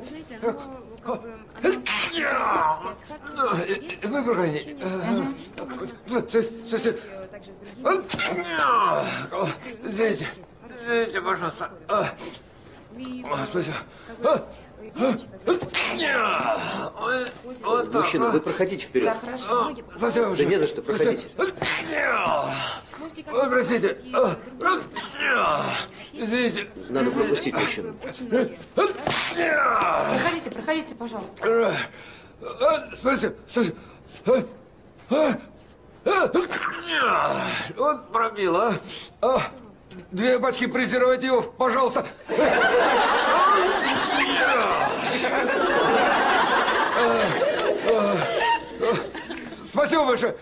Знаете, оно как бы... Вы проходите. Также с другими... Извините. Извините, пожалуйста. Спасибо. Мужчина, вы проходите вперед. Да, хорошо. Спасибо. Да не за что, проходите. Ой, простите. Извините. Надо пропустить мужчину. Проходите, проходите, пожалуйста. Спасибо. Вот пробило, а. 2 пачки презервативов, пожалуйста. Спасибо большое.